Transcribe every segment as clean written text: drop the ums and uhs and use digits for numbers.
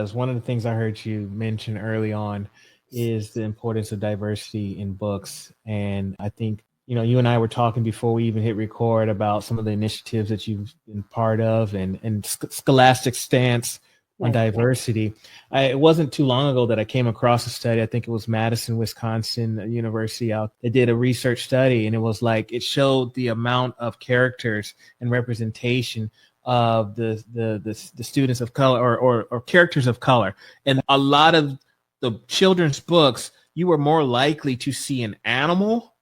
As one of the things I heard you mention early on is the importance of diversity in books. And I think, you and I were talking before we even hit record about some of the initiatives that you've been part of and Scholastic stance on Right. diversity. It wasn't too long ago that I came across a study. I think it was Madison, Wisconsin University out. They did a research study, and it was like it showed the amount of characters and representation of the students of color or characters of color. And a lot of the children's books, you were more likely to see an animal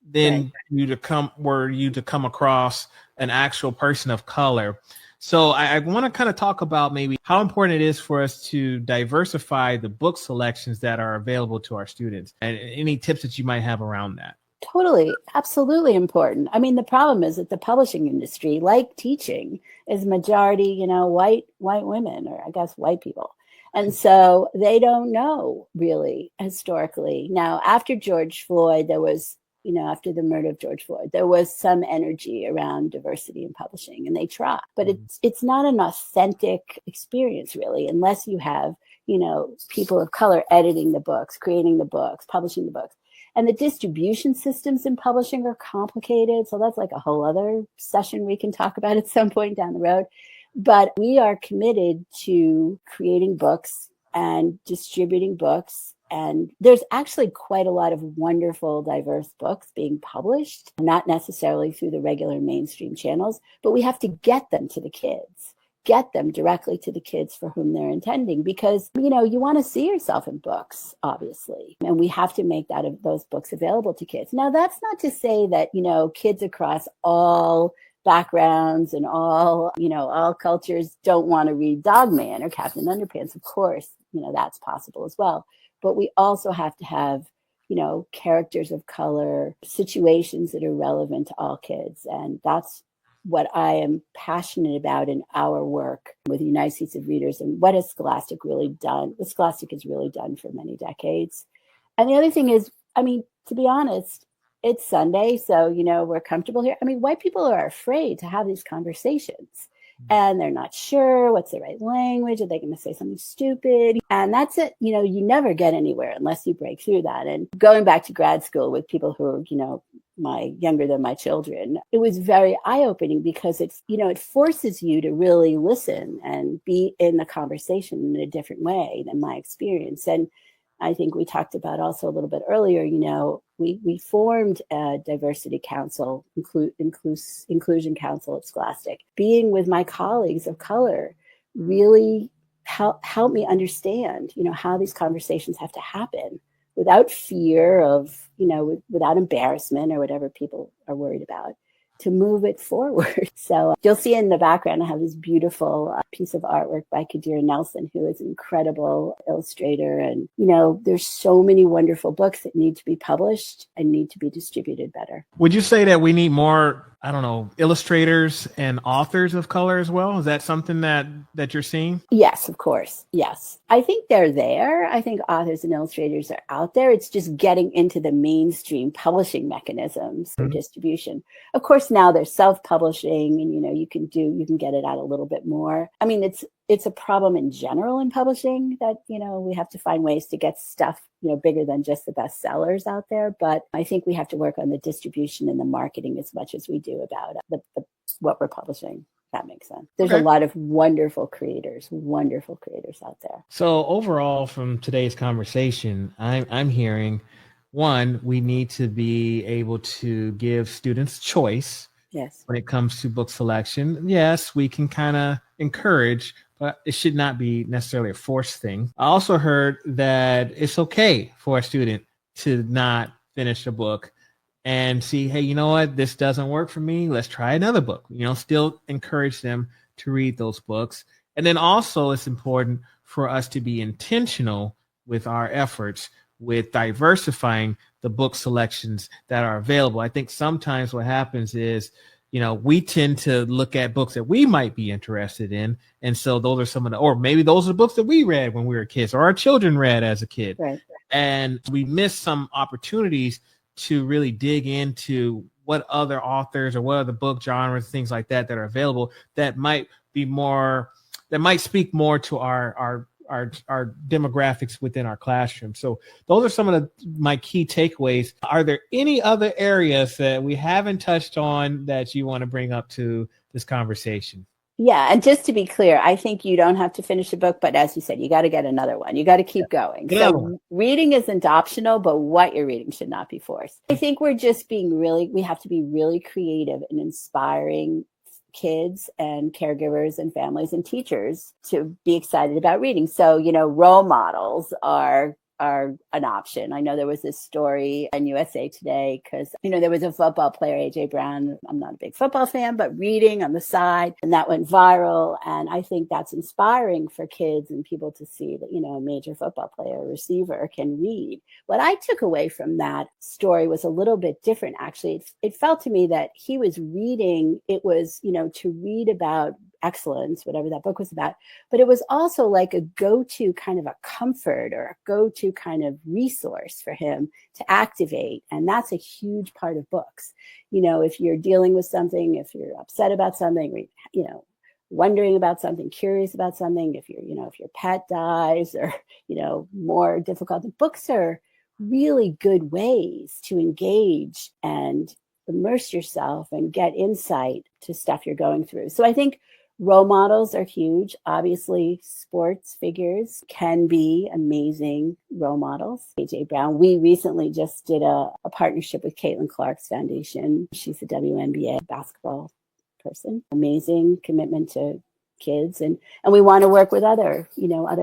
than you to come across an actual person of color. So I want to kind of talk about maybe how important it is for us to diversify the book selections that are available to our students, and any tips that you might have around that. Totally. Absolutely important. I mean, the problem is that the publishing industry, like teaching, is majority, white women, or I guess white people. And so they don't know really historically. Now, after George Floyd, there was, after the murder of George Floyd, there was some energy around diversity in publishing, and they try. But it's not an authentic experience, really, unless you have, people of color editing the books, creating the books, publishing the books. And the distribution systems in publishing are complicated. So that's like a whole other session we can talk about at some point down the road. But we are committed to creating books and distributing books. And there's actually quite a lot of wonderful, diverse books being published, not necessarily through the regular mainstream channels, but we have to get them to the kids. Get them directly to the kids for whom they're intending, because, you want to see yourself in books, obviously, and we have to make those books available to kids. Now, that's not to say that, kids across all backgrounds and all cultures don't want to read Dog Man or Captain Underpants. Of course, that's possible as well. But we also have to have, characters of color, situations that are relevant to all kids. And that's what I am passionate about in our work with the United States of Readers, and what has Scholastic really done, what Scholastic has really done for many decades. And the other thing is, to be honest, it's Sunday, so, we're comfortable here. White people are afraid to have these conversations, and they're not sure what's the right language. Are they going to say something stupid? And that's it. You never get anywhere unless you break through that. And going back to grad school with people who are, younger than my children, it was very eye-opening, because it's, it forces you to really listen and be in the conversation in a different way than my experience. And I think we talked about also a little bit earlier, we formed a diversity council, inclusion council at Scholastic. Being with my colleagues of color really helped me understand, how these conversations have to happen without fear of, without embarrassment or whatever people are worried about, to move it forward. So you'll see in the background, I have this beautiful piece of artwork by Kadir Nelson, who is an incredible illustrator. And, there's so many wonderful books that need to be published and need to be distributed better. Would you say that we need more, illustrators and authors of color as well? Is that something that you're seeing? Yes, of course. Yes. I think they're there. I think authors and illustrators are out there. It's just getting into the mainstream publishing mechanisms for distribution. Of course, now there's self-publishing, and, you can get it out a little bit more. It's a problem in general in publishing that, we have to find ways to get stuff, bigger than just the bestsellers out there. But I think we have to work on the distribution and the marketing as much as we do about what we're publishing. That makes sense. There's a lot of wonderful creators out there. So overall, from today's conversation, I'm hearing, one, we need to be able to give students choice. Yes. When it comes to book selection. Yes, we can kind of encourage, but it should not be necessarily a forced thing. I also heard that it's okay for a student to not finish a book and see, hey, you know what, this doesn't work for me. Let's try another book. Still encourage them to read those books. And then also it's important for us to be intentional with our efforts with diversifying the book selections that are available. I think sometimes what happens is, we tend to look at books that we might be interested in. And so those are some of or maybe those are books that we read when we were kids, or our children read as a kid. Right. And we miss some opportunities to really dig into what other authors or what other book genres, things like that are available that might speak more to our our demographics within our classroom. So those are some of my key takeaways. Are there any other areas that we haven't touched on that you want to bring up to this conversation? Yeah, and just to be clear, I think you don't have to finish a book, but as you said, you got to get another one. You got to keep going. So reading isn't optional, but what you're reading should not be forced. I think we're just we have to be really creative in inspiring kids and caregivers and families and teachers to be excited about reading. So, role models are an option. I know there was this story in USA Today because, there was a football player, AJ Brown. I'm not a big football fan, but reading on the side, and that went viral. And I think that's inspiring for kids and people to see that, a major football player, receiver can read. What I took away from that story was a little bit different, actually. It felt to me that he was reading, it was, to read about excellence, whatever that book was about, but it was also like a go-to kind of a comfort or a go-to kind of resource for him to activate. And that's a huge part of books. If you're dealing with something, if you're upset about something, wondering about something, curious about something, if your pet dies or, more difficult, books are really good ways to engage and immerse yourself and get insight to stuff you're going through. So I think role models are huge. Obviously, sports figures can be amazing role models. AJ Brown, we recently just did a partnership with Caitlin Clark's foundation. She's a WNBA basketball person. Amazing commitment to kids. And we want to work with other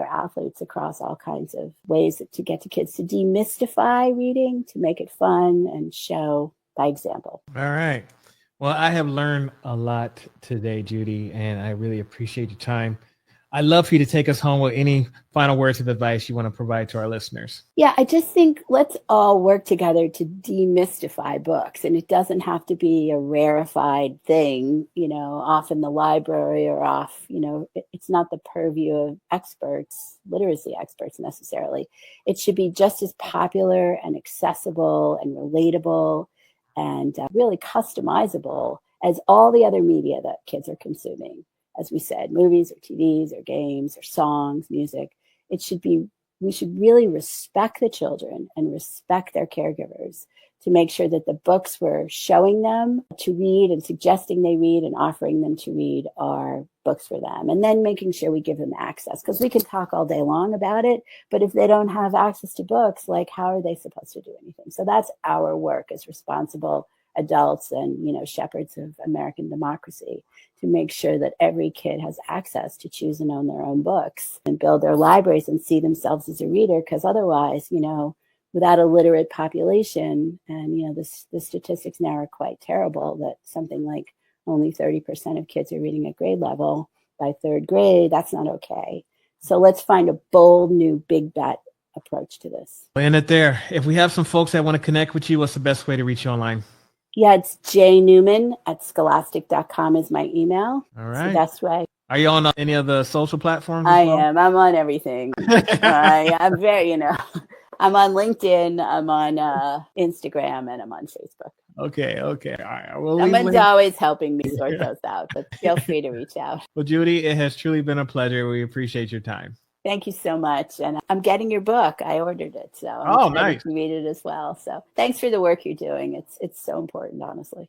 athletes across all kinds of ways to get to kids to demystify reading, to make it fun and show by example. All right. Well, I have learned a lot today, Judy, and I really appreciate your time. I'd love for you to take us home with any final words of advice you want to provide to our listeners. Yeah, I just think let's all work together to demystify books. And it doesn't have to be a rarefied thing, off in the library or off, it's not the purview of experts, literacy experts necessarily. It should be just as popular and accessible and relatable and really customizable as all the other media that kids are consuming. As we said, movies or TVs or games or songs, music. We should really respect the children and respect their caregivers to make sure that the books we're showing them to read and suggesting they read and offering them to read are books for them. And then making sure we give them access, because we can talk all day long about it, but if they don't have access to books, how are they supposed to do anything? So that's our work as responsible adults and, shepherds of American democracy, to make sure that every kid has access to choose and own their own books and build their libraries and see themselves as a reader. Because otherwise, without a literate population, and, the statistics now are quite terrible, that something like only 30% of kids are reading at grade level by third grade. That's not okay. So let's find a bold, new, big bet approach to this. We'll end it there. If we have some folks that want to connect with you, what's the best way to reach you online? Yeah, it's jnewman@scholastic.com is my email. All right. It's the best way. Are you on any of the social platforms? I am. I'm on everything. I'm very, I'm on LinkedIn, I'm on Instagram, and I'm on Facebook. Okay. All right. Someone's always helping me sort those out, but feel free to reach out. Well, Judy, it has truly been a pleasure. We appreciate your time. Thank you so much. And I'm getting your book. I ordered it. So I'm nice. to read it as well. So thanks for the work you're doing. It's so important, honestly.